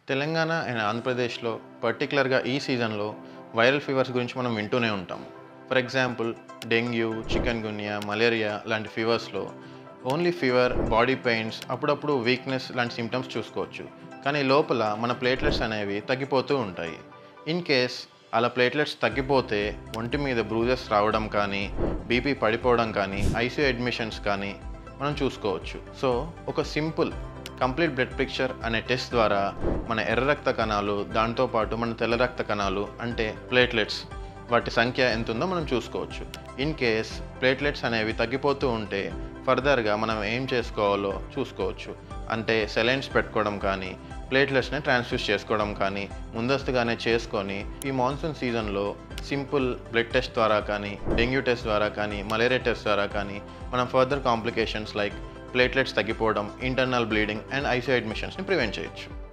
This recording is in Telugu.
తెలంగాణ అండ్ ఆంధ్రప్రదేశ్లో పర్టికులర్గా ఈ సీజన్లో వైరల్ ఫీవర్స్ గురించి మనం వింటూనే ఉంటాము. For example dengue, chikungunya, malaria లాంటి ఫీవర్స్లో ఓన్లీ ఫీవర్, బాడీ పెయిన్స్, అప్పుడప్పుడు వీక్నెస్ లాంటి సిమ్టమ్స్ చూసుకోవచ్చు. కానీ లోపల మన ప్లేట్లెట్స్ అనేవి తగ్గిపోతూ ఉంటాయి. ఇన్ కేస్ అలా ప్లేట్లెట్స్ తగ్గిపోతే ఒంటి మీద బ్రూజెస్ రావడం కానీ, బీపీ పడిపోవడం కానీ, ఐసీయూ అడ్మిషన్స్ కానీ మనం చూసుకోవచ్చు. సో ఒక సింపుల్ కంప్లీట్ బ్లడ్ పిక్చర్ అనే టెస్ట్ ద్వారా మన ఎర్ర రక్త కణాలు, దాంతోపాటు మన తెల్ల రక్త కణాలు అంటే ప్లేట్లెట్స్ వాటి సంఖ్య ఎంత ఉందో మనం చూసుకోవచ్చు. ఇన్ కేస్ ప్లేట్లెట్స్ అనేవి తగ్గిపోతూ ఉంటే ఫర్దర్గా మనం ఏం చేసుకోవాలో చూసుకోవచ్చు. అంటే సెలైన్స్ పెట్టుకోవడం కానీ, ప్లేట్లెట్స్ని ట్రాన్స్ఫ్యూజ్ చేసుకోవడం కానీ ముందస్తుగానే చేసుకొని ఈ మాన్సూన్ సీజన్లో సింపుల్ బ్లడ్ టెస్ట్ ద్వారా కానీ, డెంగ్యూ టెస్ట్ ద్వారా కానీ, మలేరియా టెస్ట్ ద్వారా కానీ మనం ఫర్దర్ కాంప్లికేషన్స్ లైక్ ప్లేట్లెట్స్ తగ్గిపోవడం, ఇంటర్నల్ బ్లీడింగ్ అండ్ ఐసీయూ అడ్మిషన్స్ని ప్రివెంట్ చేయొచ్చు.